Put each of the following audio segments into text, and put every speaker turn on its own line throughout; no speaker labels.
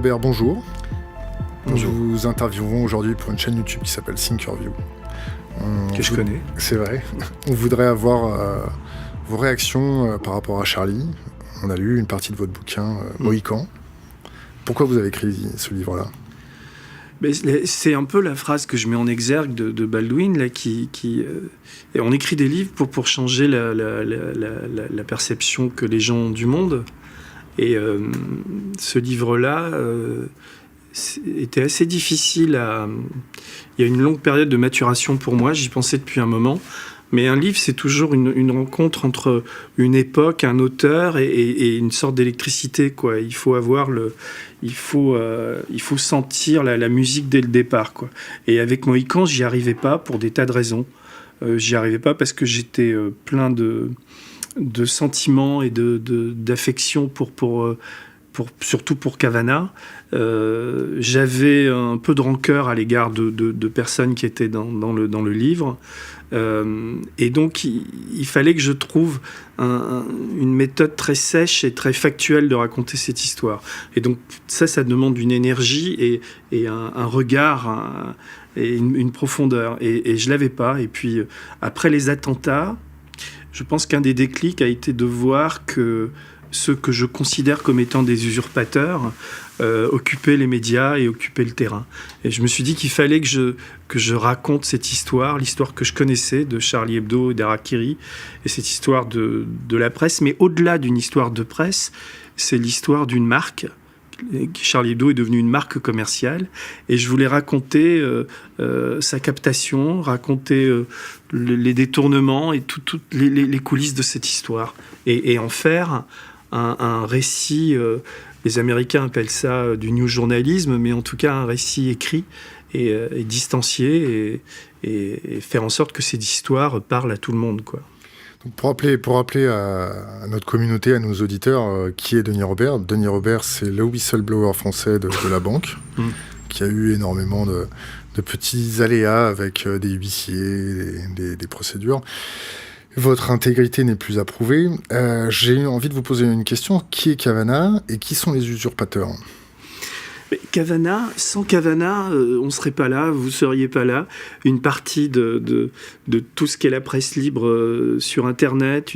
Robert, bonjour.
Bonjour.
Nous vous interviewons aujourd'hui pour une chaîne YouTube qui s'appelle Thinkerview.
Que je connais.
C'est vrai. On voudrait avoir vos réactions par rapport à Charlie. On a lu une partie de votre bouquin, Mohican. Pourquoi vous avez écrit ce livre-là ?
Mais c'est un peu la phrase que je mets en exergue de Baldwin, là, et on écrit des livres pour changer la perception que les gens ont du monde. Et ce livre-là était assez difficile Il y a une longue période de maturation pour moi, j'y pensais depuis un moment. Mais un livre, c'est toujours une rencontre entre une époque, un auteur et une sorte d'électricité, quoi. Il faut sentir la musique dès le départ, quoi. Et avec Mohican, j'y arrivais pas pour des tas de raisons. J'y arrivais pas parce que j'étais plein de sentiments et d'affection surtout pour Kavanagh. J'avais un peu de rancœur à l'égard de personnes qui étaient dans le livre. Et donc, il fallait que je trouve une méthode très sèche et très factuelle de raconter cette histoire. Et donc, ça demande une énergie et un regard et une profondeur. Et je ne l'avais pas. Et puis, après les attentats, je pense qu'un des déclics a été de voir que ceux que je considère comme étant des usurpateurs occupaient les médias et occupaient le terrain. Et je me suis dit qu'il fallait que je raconte cette histoire, l'histoire que je connaissais de Charlie Hebdo et d'Harakiri, et cette histoire de la presse. Mais au-delà d'une histoire de presse, c'est l'histoire d'une marque. Charlie Hebdo est devenu une marque commerciale, et je voulais raconter sa captation, raconter les détournements et toutes les coulisses de cette histoire, et en faire un récit, les Américains appellent ça du new journalisme, mais en tout cas un récit écrit et distancié, et faire en sorte que cette histoire parle à tout le monde, quoi.
Donc pour rappeler à notre communauté, à nos auditeurs, qui est Denis Robert. Denis Robert, c'est le whistleblower français de la banque, qui a eu énormément de petits aléas avec des huissiers, des procédures. Votre intégrité n'est plus à prouver. J'ai envie de vous poser une question. Qui est Kavanagh et qui sont les usurpateurs ?
Mais sans Kavanagh, on ne serait pas là, vous ne seriez pas là. Une partie de tout ce qu'est la presse libre sur Internet,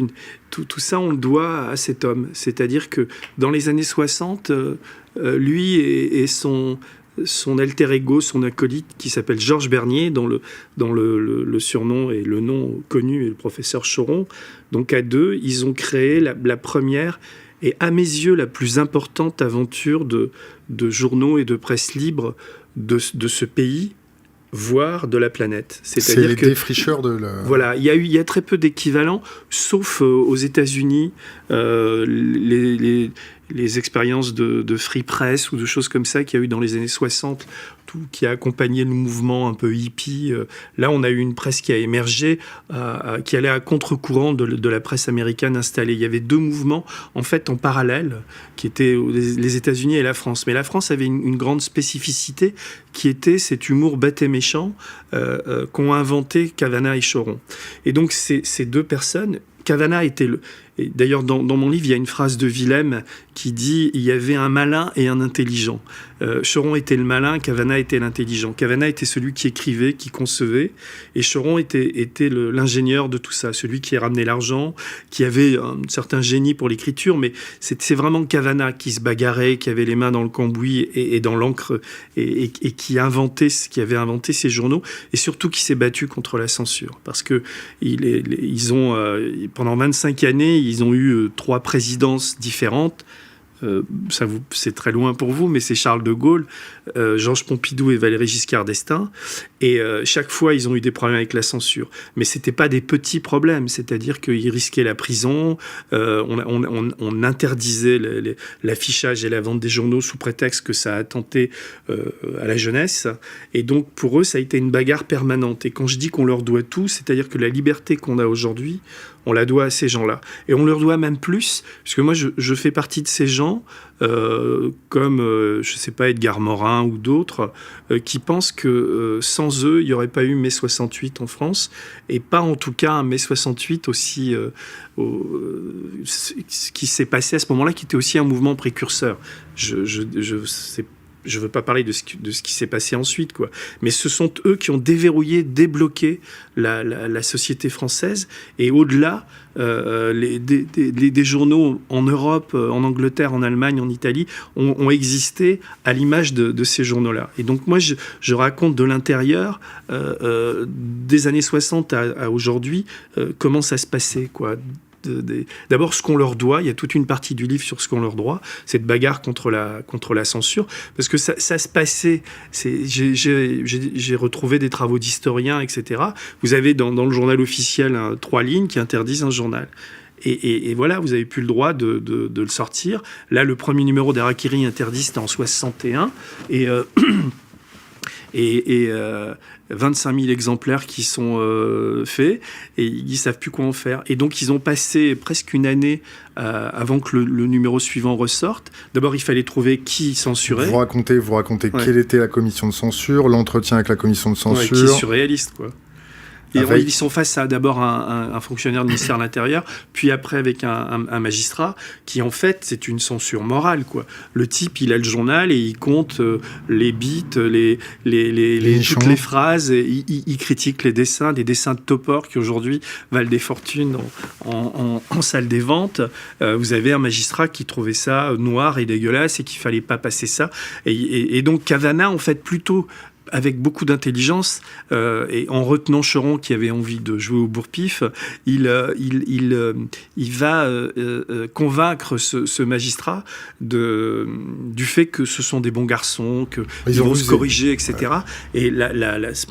tout ça, on le doit à cet homme. C'est-à-dire que dans les années 60, lui et son alter ego, son acolyte, qui s'appelle Georges Bernier, dont le surnom et le nom connu est le professeur Choron. Donc à deux, ils ont créé la première et à mes yeux la plus importante aventure de journaux et de presse libre de ce pays, voire de la planète.
C'est les défricheurs de la...
Voilà, il y a très peu d'équivalents, sauf aux États-Unis, les expériences de free press ou de choses comme ça qu'il y a eu dans les années 60, tout qui a accompagné le mouvement un peu hippie. Là, on a eu une presse qui a émergé, qui allait à contre-courant de la presse américaine installée. Il y avait deux mouvements, en fait, en parallèle, qui étaient les États-Unis et la France. Mais la France avait une grande spécificité, qui était cet humour bête et méchant qu'ont inventé Kavanagh et Choron. Et donc, ces deux personnes... Kavanagh était et d'ailleurs, dans mon livre, il y a une phrase de Willem qui dit « Il y avait un malin et un intelligent ». Choron était le malin, Kavanagh était l'intelligent. Kavanagh était celui qui écrivait, qui concevait, et Choron était l'ingénieur de tout ça, celui qui ramenait l'argent, qui avait un certain génie pour l'écriture, mais c'est vraiment Kavanagh qui se bagarrait, qui avait les mains dans le cambouis et dans l'encre, et qui avait inventé ces journaux, et surtout qui s'est battu contre la censure, parce que ils ont pendant 25 années, ils ont eu 3 présidences différentes. C'est très loin pour vous, mais c'est Charles de Gaulle, Georges Pompidou et Valéry Giscard d'Estaing. Et chaque fois, ils ont eu des problèmes avec la censure. Mais ce n'étaient pas des petits problèmes, c'est-à-dire qu'ils risquaient la prison, on interdisait l'affichage et la vente des journaux sous prétexte que ça attentait à la jeunesse. Et donc, pour eux, ça a été une bagarre permanente. Et quand je dis qu'on leur doit tout, c'est-à-dire que la liberté qu'on a aujourd'hui, on la doit à ces gens-là. Et on leur doit même plus, parce que moi, je fais partie de ces gens, comme, je ne sais pas, Edgar Morin ou d'autres, qui pensent que sans eux, il n'y aurait pas eu mai 68 en France, et pas en tout cas un mai 68 aussi, ce qui s'est passé à ce moment-là, qui était aussi un mouvement précurseur. C'est je veux pas parler de ce qui s'est passé ensuite, quoi. Mais ce sont eux qui ont déverrouillé, débloqué la société française. Et au-delà, des journaux en Europe, en Angleterre, en Allemagne, en Italie, ont existé à l'image de ces journaux-là. Et donc moi, je raconte de l'intérieur, des années 60 à aujourd'hui, comment ça se passait, quoi. D'abord, ce qu'on leur doit, il y a toute une partie du livre sur ce qu'on leur doit, cette bagarre contre la censure, parce que ça se passait, j'ai retrouvé des travaux d'historiens, etc. Vous avez dans le journal officiel 3 lignes qui interdisent un journal. Et voilà, vous n'avez plus le droit de le sortir. Là, le premier numéro d'Harakiri interdit, c'était en 61, et 25 000 exemplaires qui sont faits, et ils ne savent plus quoi en faire. Et donc, ils ont passé presque une année avant que le numéro suivant ressorte. D'abord, il fallait trouver qui censurait.
Vous racontez ouais. Quelle était la commission de censure, l'entretien avec la commission de censure.
Ouais, qui est surréaliste, quoi. Et ils sont face à d'abord un fonctionnaire du ministère de l'Intérieur, puis après avec un magistrat, qui en fait, c'est une censure morale, quoi. Le type, il a le journal et il compte les bits, toutes les phrases, et il critique les dessins, des dessins de Topor qui aujourd'hui valent des fortunes en salle des ventes. Vous avez un magistrat qui trouvait ça noir et dégueulasse et qu'il fallait pas passer ça. Et donc Cavana, en fait, plutôt avec beaucoup d'intelligence, et en retenant Cheron qui avait envie de jouer au bourre-pif, il va convaincre ce magistrat du fait que ce sont des bons garçons, qu'ils vont se corriger, etc. Ouais. Et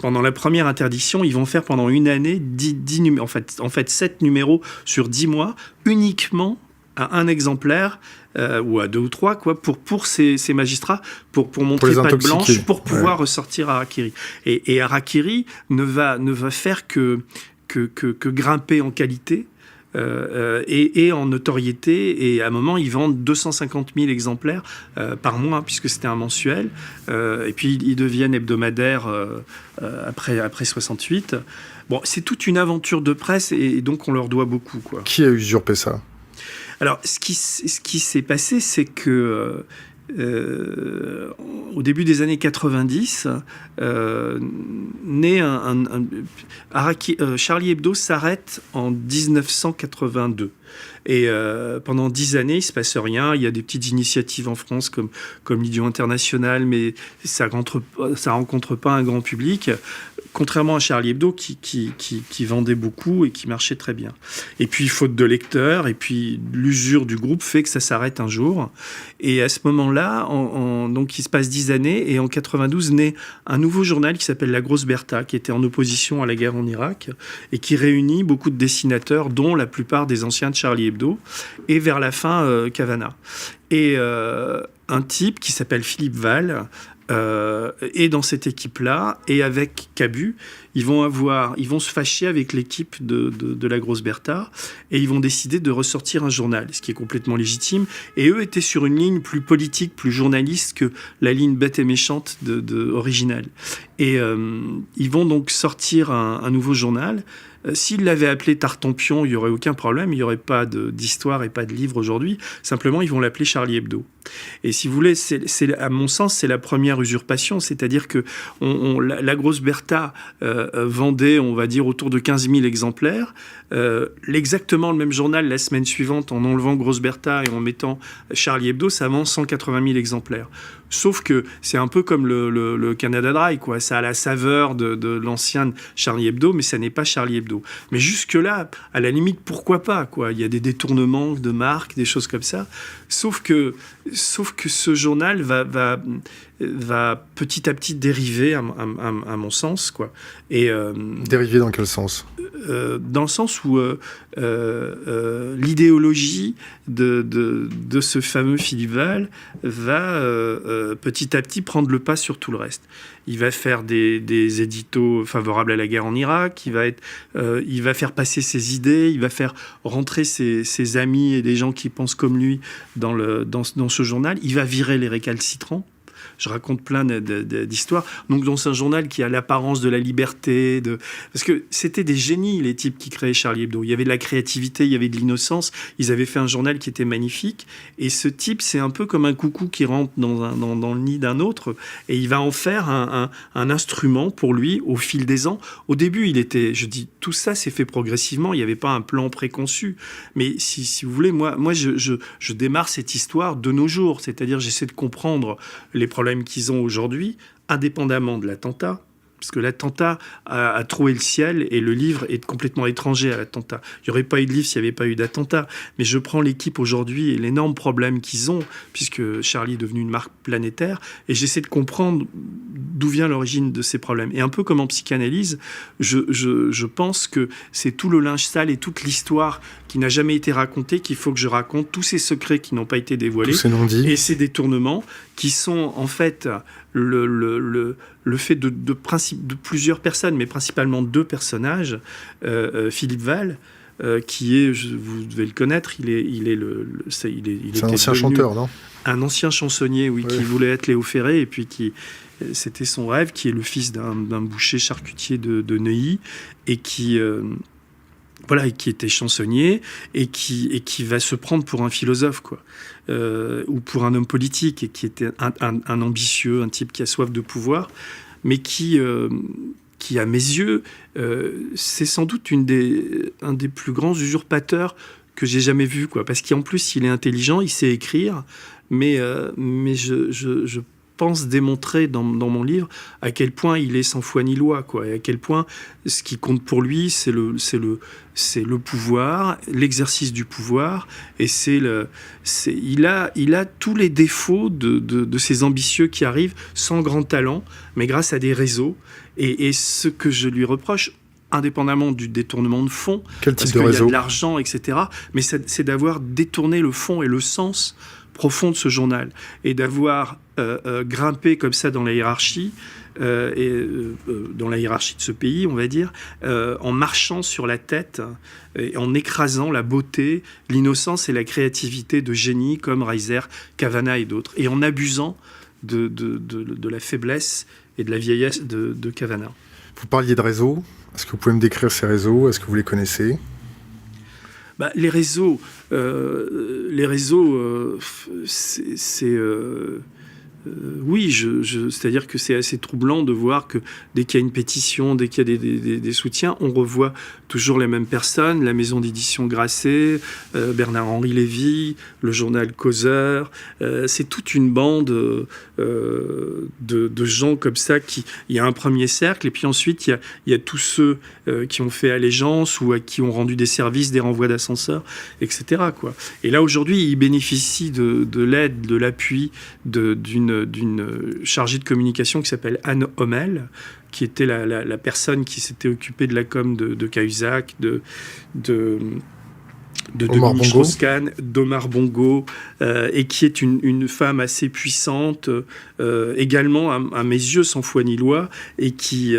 pendant la première interdiction, ils vont faire pendant une année 10 numéros, en fait 7 numéros sur 10 mois, uniquement à un exemplaire, ou à 2 ou 3, quoi, pour ces magistrats, pour montrer patte blanche, pour pouvoir ressortir Harakiri. Et Harakiri ne va faire que grimper en qualité, et en notoriété, et à un moment ils vendent 250 000 exemplaires par mois, puisque c'était un mensuel, et puis ils deviennent hebdomadaires après 68. Bon, c'est toute une aventure de presse, et donc on leur doit beaucoup, quoi.
Qui a usurpé ça ?
Alors, ce qui s'est passé, c'est que au début des années 90, Charlie Hebdo s'arrête en 1982. Et pendant 10 années, il ne se passe rien. Il y a des petites initiatives en France comme l'Idiot International, mais ça rencontre pas un grand public, contrairement à Charlie Hebdo qui vendait beaucoup et qui marchait très bien. Et puis, faute de lecteurs, et puis l'usure du groupe fait que ça s'arrête un jour. Et à ce moment-là, donc il se passe 10 années, et en 92 naît un nouveau journal qui s'appelle La Grosse Bertha, qui était en opposition à la guerre en Irak, et qui réunit beaucoup de dessinateurs, dont la plupart des anciens de Charlie Hebdo, et vers la fin, Cavana. Et un type qui s'appelle Philippe Val est dans cette équipe-là, et avec Cabu, ils vont se fâcher avec l'équipe de La Grosse Bertha, et ils vont décider de ressortir un journal, ce qui est complètement légitime. Et eux étaient sur une ligne plus politique, plus journaliste que la ligne bête et méchante originale. Et ils vont donc sortir un nouveau journal. S'ils l'avaient appelé Tartampion, il n'y aurait aucun problème, il n'y aurait pas d'histoire et pas de livre aujourd'hui. Simplement, ils vont l'appeler Charlie Hebdo. Et si vous voulez, à mon sens, c'est la première usurpation, c'est-à-dire que la Grosse Bertha vendait, on va dire, autour de 15 000 exemplaires. Exactement le même journal, la semaine suivante, en enlevant Grosse Bertha et en mettant Charlie Hebdo, ça vend 180 000 exemplaires. Sauf que c'est un peu comme le Canada Dry, quoi. Ça a la saveur de l'ancien Charlie Hebdo, mais ça n'est pas Charlie Hebdo. Mais jusque-là, à la limite, pourquoi pas, quoi. Il y a des détournements de marques, des choses comme ça. Sauf que ce journal va petit à petit dériver, à mon sens, quoi. Et
dériver dans quel sens ?
Dans le sens où l'idéologie de ce fameux Philippe Val va petit à petit prendre le pas sur tout le reste. Il va faire des éditos favorables à la guerre en Irak, il va faire passer ses idées, il va faire rentrer ses amis et des gens qui pensent comme lui dans ce journal, il va virer les récalcitrants. je raconte plein d'histoires. Donc dans un journal qui a l'apparence de la liberté, parce que c'était des génies, les types qui créaient Charlie Hebdo. Il y avait de la créativité, il y avait de l'innocence. Ils avaient fait un journal qui était magnifique. Et ce type, c'est un peu comme un coucou qui rentre dans le nid d'un autre, et il va en faire un instrument pour lui au fil des ans. Au début, tout ça s'est fait progressivement. Il n'y avait pas un plan préconçu. Mais si vous voulez, moi je démarre cette histoire de nos jours. C'est-à-dire, j'essaie de comprendre les problèmes qu'ils ont aujourd'hui, indépendamment de l'attentat. Parce que l'attentat a troué le ciel et le livre est complètement étranger à l'attentat. Il n'y aurait pas eu de livre s'il n'y avait pas eu d'attentat. Mais je prends l'équipe aujourd'hui et l'énorme problème qu'ils ont, puisque Charlie est devenu une marque planétaire, et j'essaie de comprendre d'où vient l'origine de ces problèmes. Et un peu comme en psychanalyse, je pense que c'est tout le linge sale et toute l'histoire qui n'a jamais été racontée qu'il faut que je raconte, tous ces secrets qui n'ont pas été dévoilés,
tous ces non-dits.
Et ces détournements qui sont en fait le fait de plusieurs personnes, mais principalement 2 personnages. Philippe Val, qui est, vous devez le connaître, c'est
un ancien chanteur, non ?
Un ancien chansonnier, oui, qui voulait être Léo Ferré, et puis c'était son rêve, qui est le fils d'un boucher charcutier de Neuilly, et qui était chansonnier, et qui va se prendre pour un philosophe, quoi. Ou pour un homme politique, et qui était un ambitieux, un type qui a soif de pouvoir, mais qui à mes yeux, c'est sans doute un des plus grands usurpateurs que j'ai jamais vu, quoi. Parce qu'en plus, il est intelligent, il sait écrire, mais je pense démontrer dans mon livre à quel point il est sans foi ni loi, quoi, et à quel point ce qui compte pour lui, c'est le pouvoir, l'exercice du pouvoir, et il a tous les défauts de ces ambitieux qui arrivent sans grand talent, mais grâce à des réseaux. Et ce que je lui reproche, indépendamment du détournement de fonds,
quel type
parce
de
qu'il
réseau ?
y a de l'argent, etc., mais c'est d'avoir détourné le fond et le sens profond de ce journal, et d'avoir grimpé comme ça dans la hiérarchie, dans la hiérarchie de ce pays, on va dire, en marchant sur la tête, et en écrasant la beauté, l'innocence et la créativité de génies comme Reiser, Cavana et d'autres, et en abusant de la faiblesse et de la vieillesse de Cavana.
Vous parliez de réseaux. Est-ce que vous pouvez me décrire ces réseaux ? Est-ce que vous les connaissez ?
Les réseaux, c'est oui, c'est-à-dire que c'est assez troublant de voir que dès qu'il y a une pétition, dès qu'il y a des soutiens, on revoit toujours les mêmes personnes, la maison d'édition Grasset, Bernard-Henri Lévy, le journal Causeur. C'est toute une bande de gens comme ça. Il y a un premier cercle, et puis ensuite il y a tous ceux qui ont fait allégeance ou à qui ont rendu des services, des renvois d'ascenseurs, etc., quoi. Et là, aujourd'hui, ils bénéficient de l'aide, de l'appui d'une chargée de communication qui s'appelle Anne Hommel, qui était la personne qui s'était occupée de la com de Cahuzac, de Dominique Strauss-Kahn, d'Omar Bongo, et qui est une femme assez puissante, également à mes yeux sans foi ni loi, et qui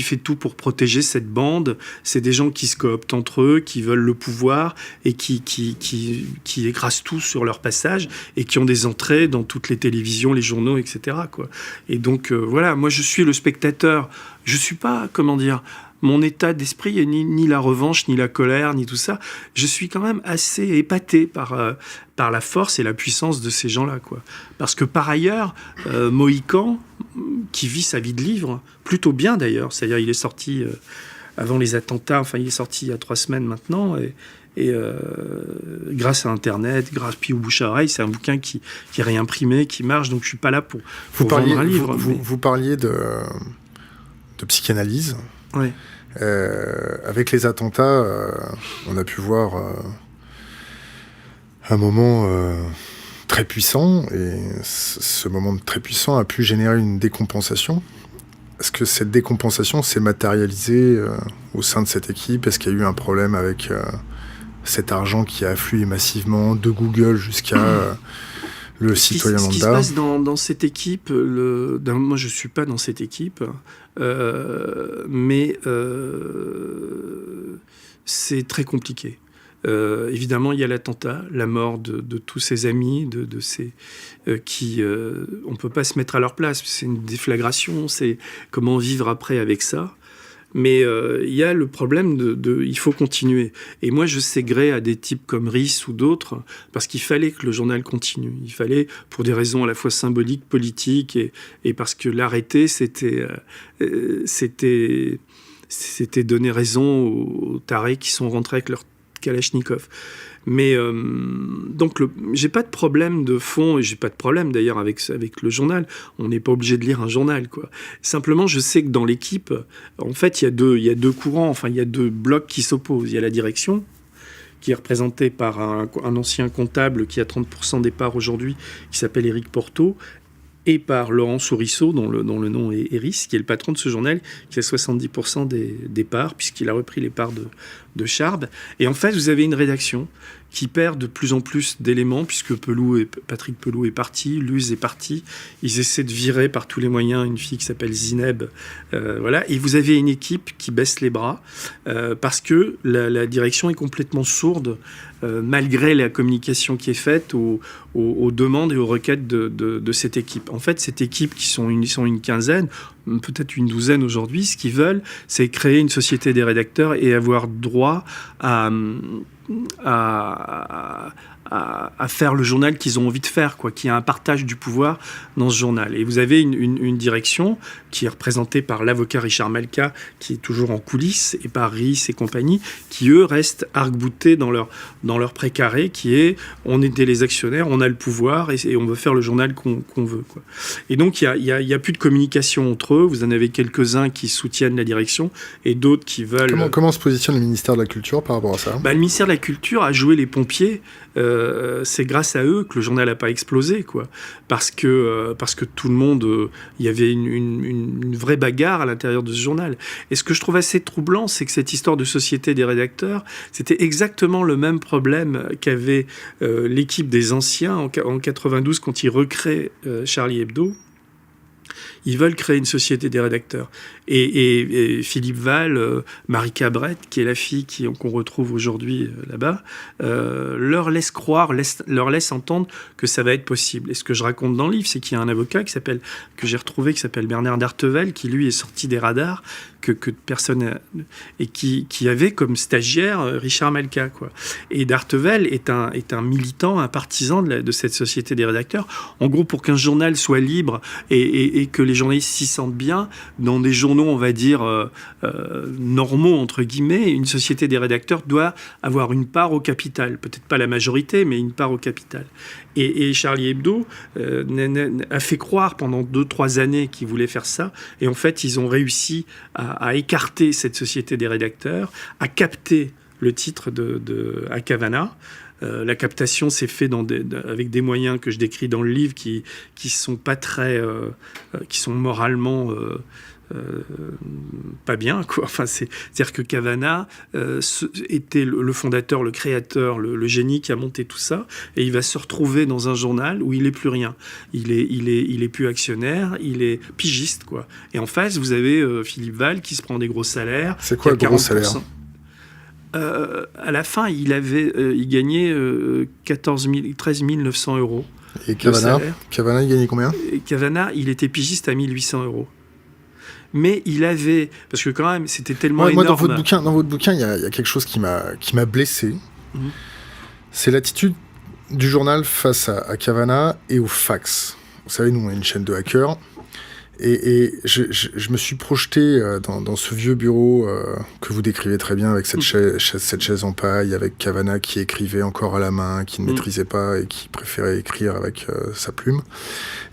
fait tout pour protéger cette bande. C'est des gens qui se cooptent entre eux, qui veulent le pouvoir, et qui écrasent tout sur leur passage, et qui ont des entrées dans toutes les télévisions, les journaux, etc., quoi. Et donc moi je suis le spectateur. Je suis pas, mon état d'esprit est ni la revanche, ni la colère, ni tout ça. Je suis quand même assez épaté par la force et la puissance de ces gens-là, quoi. Parce que par ailleurs, Mohican, qui vit sa vie de livre, plutôt bien d'ailleurs, c'est-à-dire il est sorti avant les attentats, il est sorti il y a 3 semaines maintenant, et grâce à Internet, grâce puis au bouche à oreille, c'est un bouquin qui est réimprimé, qui marche, donc je suis pas là pour vendre un livre.
Vous parliez de psychanalyse.
Oui.
Avec les attentats, on a pu voir un moment très puissant, et ce moment très puissant a pu générer une décompensation. Est-ce que cette décompensation s'est matérialisée au sein de cette équipe ? Est-ce qu'il y a eu un problème avec cet argent qui a afflué massivement de Google jusqu'à le citoyen lambda ?
Ce qui se passe dans cette équipe, moi je ne suis pas dans cette équipe, mais c'est très compliqué. Évidemment, il y a l'attentat, la mort de tous ses amis, de ces qui... on ne peut pas se mettre à leur place. C'est une déflagration, c'est comment vivre après avec ça. Mais il y a le problème il faut continuer. Et moi, je sais gré à des types comme Rhys ou d'autres, parce qu'il fallait que le journal continue. Il fallait, pour des raisons à la fois symboliques, politiques, et parce que l'arrêter, c'était donner raison aux tarés qui sont rentrés avec leur Kalachnikov. Mais donc, j'ai pas de problème de fond, et j'ai pas de problème d'ailleurs avec le journal. On n'est pas obligé de lire un journal, quoi. Simplement, je sais que dans l'équipe, en fait, il y a deux courants, enfin, il y a deux blocs qui s'opposent. Il y a la direction, qui est représentée par un ancien comptable qui a 30% des parts aujourd'hui, qui s'appelle Éric Porteau, et par Laurent Sourisseau, dont le nom est Rhys, qui est le patron de ce journal, qui a 70% des parts, puisqu'il a repris les parts de Charb. Et en fait, vous avez une rédaction qui perd de plus en plus d'éléments, puisque Patrick Pelou est parti, Luz est parti. Ils essaient de virer par tous les moyens une fille qui s'appelle Zineb. Voilà. Et vous avez une équipe qui baisse les bras, parce que la direction est complètement sourde, malgré la communication qui est faite aux demandes et aux requêtes de cette équipe. En fait, cette équipe, ils sont une quinzaine, peut-être une douzaine aujourd'hui, ce qu'ils veulent, c'est créer une société des rédacteurs et avoir droit à faire le journal qu'ils ont envie de faire, quoi, qu'il y a un partage du pouvoir dans ce journal. Et vous avez une direction qui est représentée par l'avocat Richard Malka, qui est toujours en coulisses, et par Rhys et compagnie, qui eux restent arc-boutés dans leur précaré, qui est on est les actionnaires, on a le pouvoir et on veut faire le journal qu'on veut, quoi. Et donc il y a plus de communication entre eux. Vous en avez quelques-uns qui soutiennent la direction et d'autres qui veulent...
Comment se positionne le ministère de la Culture par rapport à ça ?
Le ministère de la Culture a joué les pompiers. C'est grâce à eux que le journal n'a pas explosé, quoi. Parce que tout le monde... Il y avait une vraie bagarre à l'intérieur de ce journal. Et ce que je trouve assez troublant, c'est que cette histoire de société des rédacteurs, c'était exactement le même problème qu'avait l'équipe des anciens en 92 quand ils recréent Charlie Hebdo. Ils veulent créer une société des rédacteurs. Et Philippe Val, Marie Cabrette, qui est la fille qu'on retrouve aujourd'hui là-bas, leur laisse leur laisse entendre que ça va être possible. Et ce que je raconte dans le livre, c'est qu'il y a un avocat que j'ai retrouvé, qui s'appelle Bernard D'Artevel, qui lui est sorti des radars, que personne... et qui avait comme stagiaire Richard Malka, quoi. Et D'Artevel est un militant, un partisan de cette société des rédacteurs. En gros, pour qu'un journal soit libre et que les journalistes s'y sentent bien, dans des journaux, on va dire, normaux, entre guillemets, une société des rédacteurs doit avoir une part au capital. Peut-être pas la majorité, mais une part au capital. Et Charlie Hebdo a fait croire pendant 2-3 années qu'ils voulaient faire ça. Et en fait, ils ont réussi à écarter cette société des rédacteurs, à capter le titre à Cavana. La captation s'est faite avec des moyens que je décris dans le livre qui sont pas très... qui sont moralement... pas bien, quoi. Enfin, c'est-à-dire que Cavana était le fondateur, le créateur, le génie qui a monté tout ça, et il va se retrouver dans un journal où il n'est plus rien. Il est plus actionnaire, il est pigiste, quoi. Et en face, vous avez Philippe Val qui se prend des gros salaires.
C'est quoi le gros salaire ?
À la fin, il gagnait 13 900 euros.
Et Cavana, il gagnait combien ?
Et Cavana, il était pigiste à 1 800 euros. Mais il avait... Parce que quand même, c'était tellement énorme...
Moi, dans votre bouquin, il y a quelque chose qui m'a blessé. Mmh. C'est l'attitude du journal face à Cavana et au fax. Vous savez, nous, on a une chaîne de hackers. Et je me suis projeté dans ce vieux bureau que vous décrivez très bien, avec cette chaise en paille, avec Cavana qui écrivait encore à la main, qui ne maîtrisait pas et qui préférait écrire avec sa plume.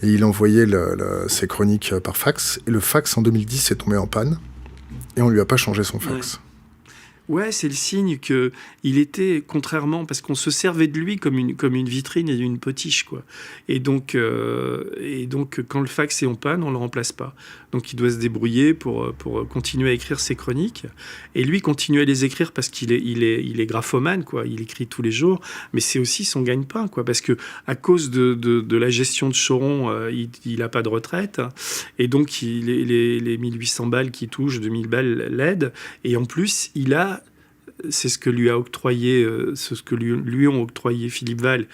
Et il envoyait ses chroniques par fax. Et le fax, en 2010, est tombé en panne. Et on ne lui a pas changé son fax.
Ouais, c'est le signe qu'il était, contrairement, parce qu'on se servait de lui comme une vitrine et une potiche, quoi. Et donc, quand le fax est en panne, on le remplace pas. Donc, il doit se débrouiller pour continuer à écrire ses chroniques. Et lui, continue à les écrire parce qu'il est graphomane, quoi. Il écrit tous les jours, mais c'est aussi son gagne-pain, quoi. Parce que à cause de la gestion de Choron, il a pas de retraite, et donc les 1800 balles qu'il touche, 2000 balles l'aide. Et en plus, il a c'est ce que lui a octroyé, ce que lui ont octroyé Philippe Val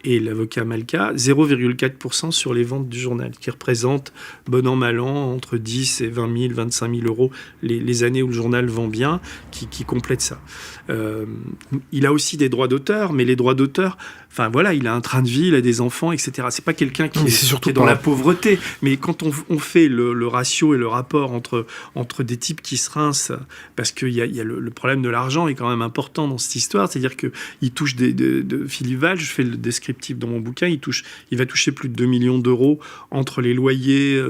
et l'avocat Malka, 0,4% sur les ventes du journal, qui représente, bon an, mal an, entre 10 et 20 000, 25 000 euros, les années où le journal vend bien, qui complètent ça. Il a aussi des droits d'auteur, mais les droits d'auteur, enfin voilà, il a un train de vie, il a des enfants, etc. C'est pas quelqu'un qui est dans la pauvreté, mais quand on fait le ratio et le rapport entre des types qui se rincent, parce qu'il y a le problème de l'argent est quand même important dans cette histoire, c'est-à-dire qu'il touche de Philippe Val, je fais le descriptif dans mon bouquin, il va toucher plus de 2 millions d'euros entre les loyers,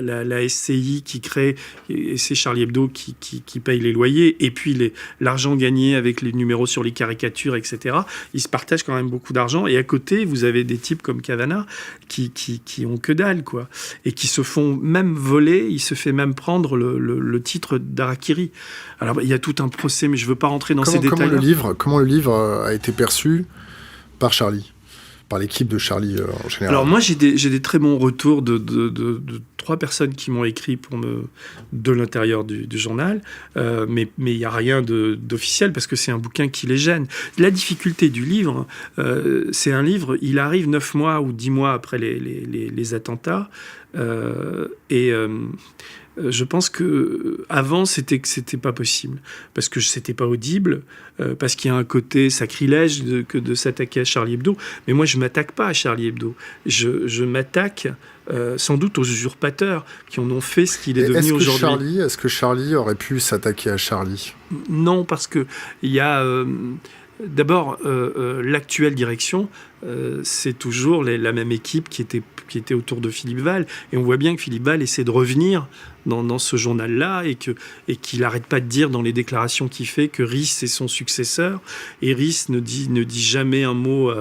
la SCI qui crée, et c'est Charlie Hebdo qui paye les loyers, et puis l'argent gagné avec les numéros sur les caricatures, etc. Ils se partagent quand même beaucoup d'argent, et à côté, vous avez des types comme Cavana qui ont que dalle, quoi, et qui se font même voler, il se fait même prendre le titre d'Harakiri. Alors, il y a tout un procès, mais je ne veux pas rentrer dans ces détails.
Comment le livre a été perçu par Charlie, par l'équipe de Charlie en général?
Alors moi, j'ai des très bons retours de 3 personnes qui m'ont écrit de l'intérieur du journal, mais il n'y a rien d'officiel parce que c'est un bouquin qui les gêne. La difficulté du livre, c'est un livre, il arrive 9 mois ou 10 mois après les attentats, je pense que avant c'était pas possible parce que c'était pas audible, parce qu'il y a un côté sacrilège que de s'attaquer à Charlie Hebdo. Mais moi je m'attaque pas à Charlie Hebdo. Je m'attaque sans doute aux usurpateurs qui en ont fait ce qu'il est devenu aujourd'hui.
Est-ce que Charlie aurait pu s'attaquer à Charlie?
Non, parce que il y a d'abord l'actuelle direction. C'est toujours la même équipe qui était autour de Philippe Val. Et on voit bien que Philippe Val essaie de revenir dans ce journal-là et qu'il n'arrête pas de dire dans les déclarations qu'il fait que Riss est son successeur. Et Riss ne dit jamais un mot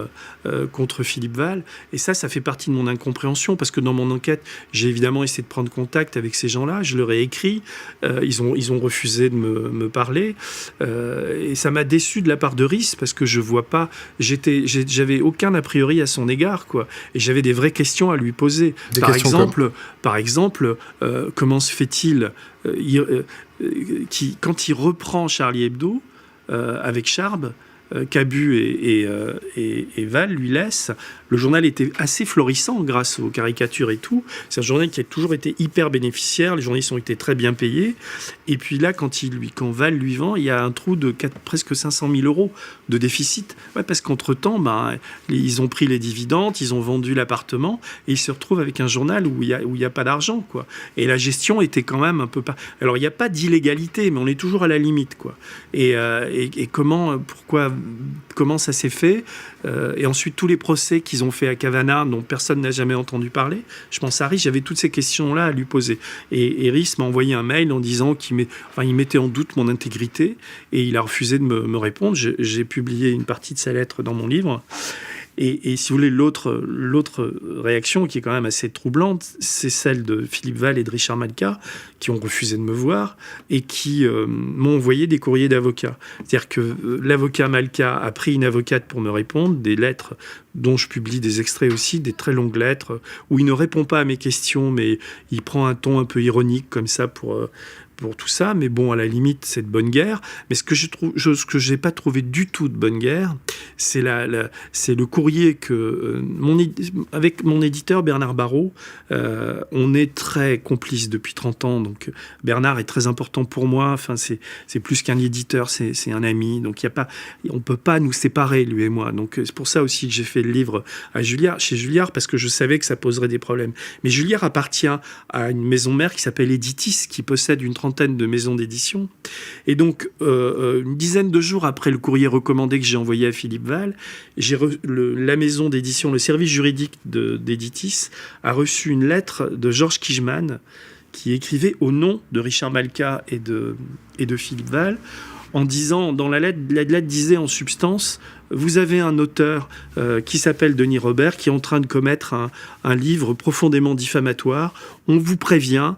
contre Philippe Val. Et ça fait partie de mon incompréhension parce que dans mon enquête, j'ai évidemment essayé de prendre contact avec ces gens-là. Je leur ai écrit. Ils ont refusé de me parler. Et ça m'a déçu de la part de Riss parce que je vois pas... J'avais aucun a priori à son égard, quoi. Et j'avais des vraies questions à lui poser. Par exemple, comment se fait-il quand il reprend Charlie Hebdo avec Charb, Cabu et Val lui laissent. Le journal était assez florissant grâce aux caricatures et tout. C'est un journal qui a toujours été hyper bénéficiaire. Les journalistes ont été très bien payés. Et puis là, quand Val lui vend, il y a un trou de presque 500 000 euros de déficit. Ouais, parce qu'entre-temps, ils ont pris les dividendes, ils ont vendu l'appartement et ils se retrouvent avec un journal où il y a pas d'argent, quoi. Et la gestion était quand même un peu... Alors, il n'y a pas d'illégalité, mais on est toujours à la limite, quoi. Et comment ça s'est fait, et ensuite tous les procès qu'ils ont fait à Cavana dont personne n'a jamais entendu parler. Je pense à Riss, j'avais toutes ces questions-là à lui poser. Et Riss m'a envoyé un mail en disant qu'il mettait en doute mon intégrité et il a refusé de me répondre. J'ai publié une partie de sa lettre dans mon livre. Et si vous voulez, l'autre réaction qui est quand même assez troublante, c'est celle de Philippe Val et de Richard Malka, qui ont refusé de me voir et qui m'ont envoyé des courriers d'avocats. C'est-à-dire que l'avocat Malka a pris une avocate pour me répondre, des lettres dont je publie des extraits aussi, des très longues lettres, où il ne répond pas à mes questions, mais il prend un ton un peu ironique comme ça pour tout ça, mais bon, à la limite, c'est de bonne guerre. Mais ce que j'ai pas trouvé du tout de bonne guerre, c'est le courrier que avec mon éditeur Bernard Barrault, on est très complices depuis 30 ans. Donc Bernard est très important pour moi. Enfin, c'est plus qu'un éditeur, c'est un ami. Donc on peut pas nous séparer, lui et moi. Donc c'est pour ça aussi que j'ai fait le livre chez Julliard, parce que je savais que ça poserait des problèmes. Mais Julliard appartient à une maison mère qui s'appelle Editis, qui possède une trentaine de maisons d'édition. Et donc, une dizaine de jours après le courrier recommandé que j'ai envoyé à Philippe Val, la maison d'édition, le service juridique d'Editis, a reçu une lettre de Georges Kijman qui écrivait au nom de Richard Malka et de Philippe Val, en disant, dans la lettre disait en substance: vous avez un auteur qui s'appelle Denis Robert qui est en train de commettre un livre profondément diffamatoire. On vous prévient.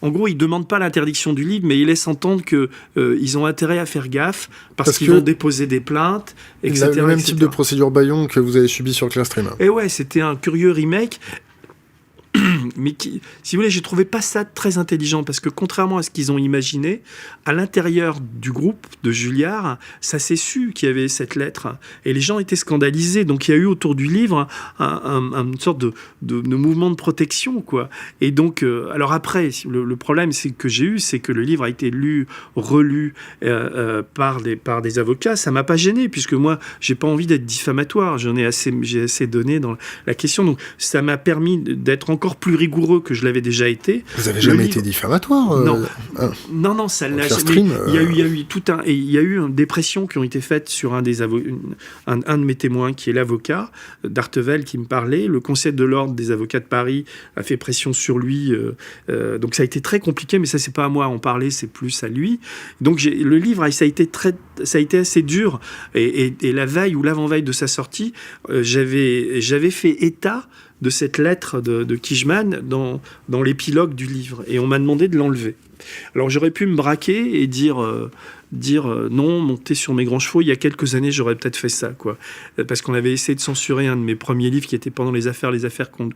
En gros, il ne demande pas l'interdiction du livre, mais il laisse entendre qu'ils ont intérêt à faire gaffe parce qu'ils vont déposer des plaintes, etc.
Le même type de procédure bâillon que vous avez subi sur Clearstream.
Et ouais, c'était un curieux remake. mais qui, si vous voulez, j'ai trouvé pas ça très intelligent, parce que contrairement à ce qu'ils ont imaginé, à l'intérieur du groupe de Julliard, ça s'est su qu'il y avait cette lettre, et les gens étaient scandalisés. Donc il y a eu autour du livre une sorte de mouvement de protection, quoi. Et donc, alors après, le problème que j'ai eu, c'est que le livre a été lu, relu par des avocats. Ça m'a pas gêné, puisque moi, j'ai pas envie d'être diffamatoire. J'ai assez donné dans la question. Donc, ça m'a permis d'être encore plus rigoureux que je l'avais déjà été.
Vous avez jamais été diffamatoire
Non, ça l'a jamais. Il y a eu il y a eu des pressions qui ont été faites sur un de mes témoins, qui est l'avocat d'Artevel, qui me parlait. Le Conseil de l'ordre des avocats de Paris a fait pression sur lui. Donc, ça a été très compliqué, mais ça, c'est pas à moi à en parler, c'est plus à lui. Donc, le livre, ça a été assez dur. Et la veille ou l'avant-veille de sa sortie, j'avais fait état de cette lettre de Kijman dans l'épilogue du livre. Et on m'a demandé de l'enlever. Alors, j'aurais pu me braquer et dire non, monter sur mes grands chevaux. Il y a quelques années, j'aurais peut-être fait ça, quoi. Parce qu'on avait essayé de censurer un de mes premiers livres qui était pendant les affaires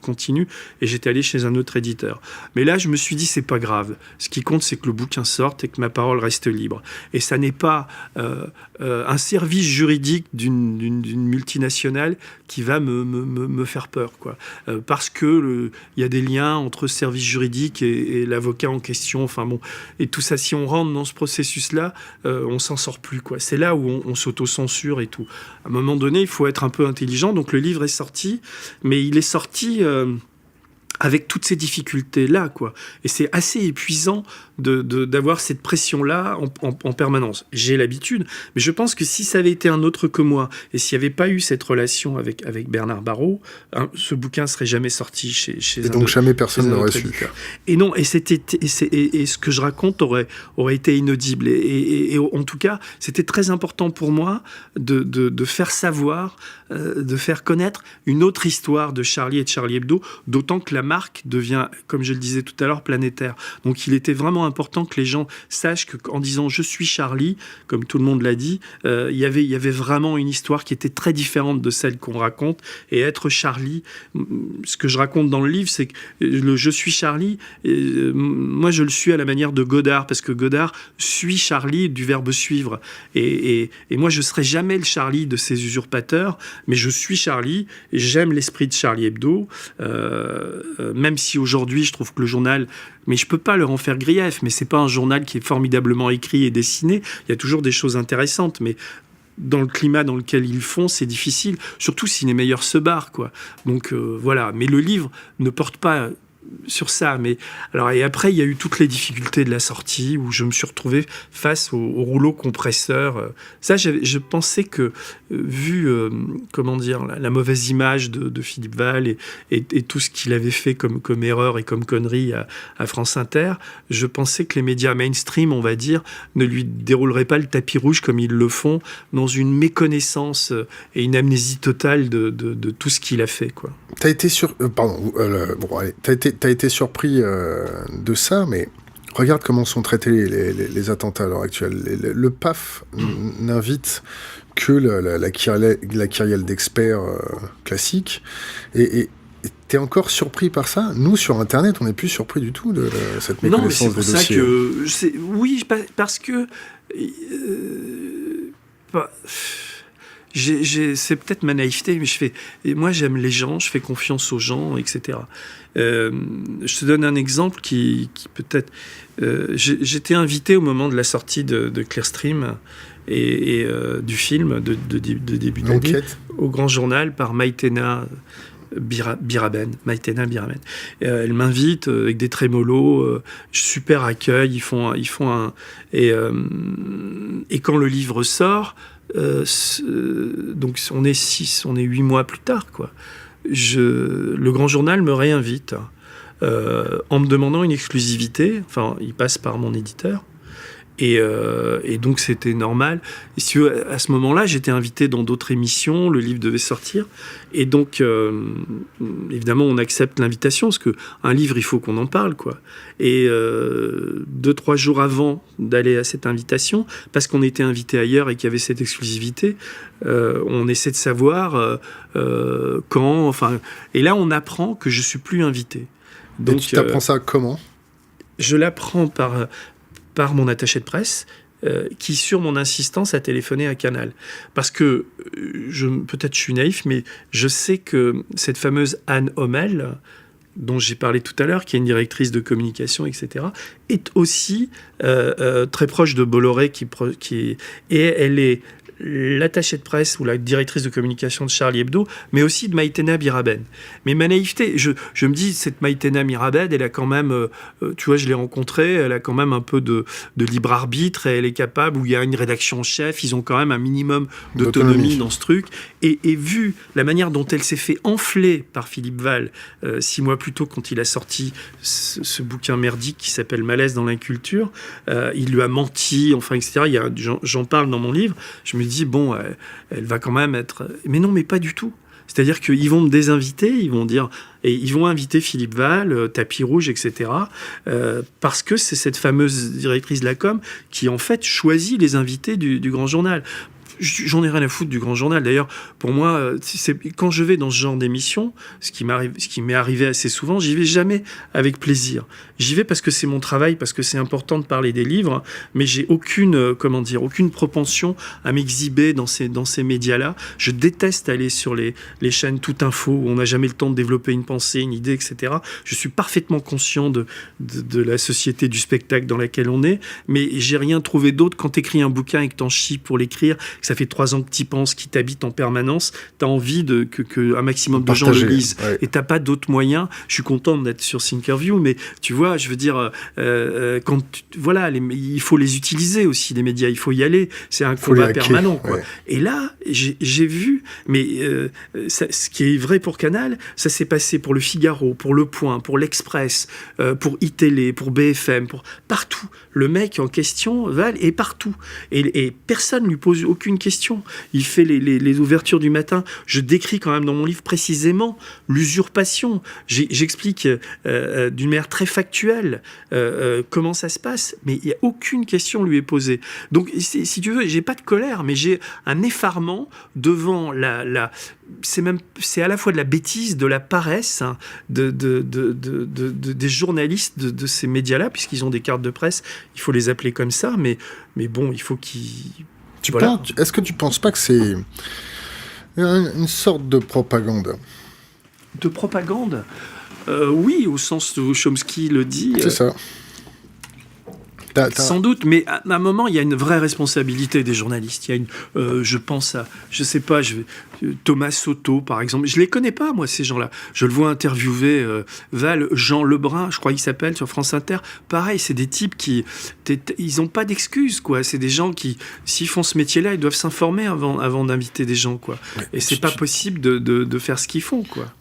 continuent, et j'étais allé chez un autre éditeur. Mais là, je me suis dit, c'est pas grave. Ce qui compte, c'est que le bouquin sorte et que ma parole reste libre. Et ça n'est pas un service juridique d'une multinationale qui va me faire peur, quoi. Parce que il y a des liens entre service juridique et l'avocat en question. Enfin bon, et tout ça, si on rentre dans ce processus-là, on s'en sort plus, quoi. C'est là où on s'auto-censure et tout. À un moment donné, il faut être un peu intelligent. Donc le livre est sorti, mais il est sorti avec toutes ces difficultés-là, quoi. Et c'est assez épuisant d'avoir cette pression-là en permanence. J'ai l'habitude, mais je pense que si ça avait été un autre que moi, et s'il n'y avait pas eu cette relation avec Bernard Barrault, ce bouquin ne serait jamais sorti chez
et donc jamais personne n'aurait su.
Et non, et ce que je raconte aurait été inaudible. Et en tout cas, c'était très important pour moi de faire savoir, de faire connaître une autre histoire de Charlie et de Charlie Hebdo, d'autant que la marque devient, comme je le disais tout à l'heure, planétaire. Donc il était vraiment important que les gens sachent qu'en disant « je suis Charlie », comme tout le monde l'a dit, il y avait vraiment une histoire qui était très différente de celle qu'on raconte. Et être Charlie, ce que je raconte dans le livre, c'est que le « je suis Charlie », moi je le suis à la manière de Godard, parce que Godard suit Charlie du verbe suivre. Et moi je ne serai jamais le Charlie de ces usurpateurs, mais je suis Charlie, et j'aime l'esprit de Charlie Hebdo, même si aujourd'hui je trouve que le journal, mais je peux pas leur en faire grief, mais c'est pas un journal qui est formidablement écrit et dessiné, il y a toujours des choses intéressantes, mais dans le climat dans lequel ils font, c'est difficile, surtout si les meilleurs se barrent, quoi. Donc voilà, mais le livre ne porte pas sur ça, mais alors, et après il y a eu toutes les difficultés de la sortie où je me suis retrouvé face au rouleau compresseur. Ça, je pensais que vu comment dire, la mauvaise image de Philippe Val et tout ce qu'il avait fait comme erreur et comme connerie à France Inter, je pensais que les médias mainstream, on va dire, ne lui dérouleraient pas le tapis rouge comme ils le font, dans une méconnaissance et une amnésie totale de tout ce qu'il a fait, quoi.
T'as été t'as été surpris de ça, mais regarde comment sont traités les attentats à l'heure actuelle. Le PAF n'invite que la kyrielle d'experts classique, et t'es encore surpris par ça? Nous, sur Internet, on n'est plus surpris du tout de cette méconnaissance des dossiers.
Non, mais c'est pour ça que... Oui, parce que... c'est peut-être ma naïveté, mais moi j'aime les gens, je fais confiance aux gens, etc. Je te donne un exemple qui peut-être... j'étais invité au moment de la sortie de Clearstream et du film de début d'année au Grand Journal par Maïtena Biraben. Elle m'invite avec des trémolos, super accueil, ils font un... Et quand le livre sort... donc on est 8 mois plus tard, quoi. Le Grand Journal me réinvite en me demandant une exclusivité. Enfin, il passe par mon éditeur. Et donc c'était normal. Et si à ce moment-là, j'étais invité dans d'autres émissions, le livre devait sortir, et donc évidemment on accepte l'invitation parce que un livre, il faut qu'on en parle, quoi. Et 2-3 jours avant d'aller à cette invitation, parce qu'on était invité ailleurs et qu'il y avait cette exclusivité, on essaie de savoir quand. Enfin, et là on apprend que je suis plus invité.
Donc, et tu t'apprends ça comment ?
Je l'apprends par mon attaché de presse, qui, sur mon insistance, a téléphoné à Canal. Parce que, peut-être je suis naïf, mais je sais que cette fameuse Anne Hommel, dont j'ai parlé tout à l'heure, qui est une directrice de communication, etc., est aussi très proche de Bolloré, et elle est l'attachée de presse ou la directrice de communication de Charlie Hebdo, mais aussi de Maïtena Biraben. Mais ma naïveté, je me dis, cette Maïtena Biraben, elle a quand même, tu vois, je l'ai rencontrée, elle a quand même un peu de libre arbitre, et elle est capable, où il y a une rédaction en chef, ils ont quand même un minimum d'autonomie dans ce truc. Et vu la manière dont elle s'est fait enfler par Philippe Val 6 mois plus tôt, quand il a sorti ce bouquin merdique qui s'appelle Malaise dans l'inculture, il lui a menti, enfin, etc. J'en parle dans mon livre. Je me dis, bon, elle va quand même être... Mais non, mais pas du tout. C'est-à-dire qu'ils vont me désinviter, ils vont dire... Et ils vont inviter Philippe Val, Tapis Rouge, etc. Parce que c'est cette fameuse directrice de la com qui, en fait, choisit les invités du Grand Journal. J'en ai rien à foutre du Grand Journal. D'ailleurs, pour moi, quand je vais dans ce genre d'émission, ce qui m'est arrivé assez souvent, j'y vais jamais avec plaisir. J'y vais parce que c'est mon travail, parce que c'est important de parler des livres, mais j'ai aucune propension à m'exhiber dans ces médias-là. Je déteste aller sur les chaînes Tout Info où on n'a jamais le temps de développer une pensée, une idée, etc. Je suis parfaitement conscient de la société du spectacle dans laquelle on est, mais j'ai rien trouvé d'autre. Quand t'écris un bouquin et que t'en chies pour l'écrire, que ça fait 3 ans que t'y penses, qu'il t'habite en permanence, t'as envie que un maximum de gens le lisent. Ouais. Et t'as pas d'autres moyens. Je suis content d'être sur Thinkerview, mais tu vois, je veux dire, il faut les utiliser aussi, les médias. Il faut y aller. C'est un combat permanent, quoi. Ouais. Et là, j'ai vu, mais ce qui est vrai pour Canal, ça s'est passé pour Le Figaro, pour Le Point, pour l'Express, pour iTélé, pour BFM, pour partout. Le mec en question, Val, est partout. Et personne ne lui pose aucune question. Il fait les ouvertures du matin. Je décris quand même dans mon livre précisément l'usurpation. J'explique d'une manière très factuelle comment ça se passe, mais il n'y a aucune question lui est posée. Donc, si tu veux, j'ai pas de colère, mais j'ai un effarement devant c'est à la fois de la bêtise, de la paresse, hein, des journalistes de ces médias-là, puisqu'ils ont des cartes de presse, il faut les appeler comme ça, mais bon, il faut qu'ils...
Est-ce que tu penses pas que c'est une sorte de propagande ?
De propagande ? Oui, au sens où Chomsky le dit.
C'est ça.
Sans doute, mais à un moment, il y a une vraie responsabilité des journalistes. Il y a je pense à, je sais pas, Thomas Soto, par exemple. Je les connais pas, moi, ces gens-là. Je le vois interviewer Val, Jean Lebrun, je crois qu'il s'appelle, sur France Inter. Pareil, c'est des types ils ont pas d'excuses, quoi. C'est des gens qui, s'ils font ce métier-là, ils doivent s'informer avant d'inviter des gens, quoi. Ouais, et c'est pas possible de faire ce qu'ils font, quoi.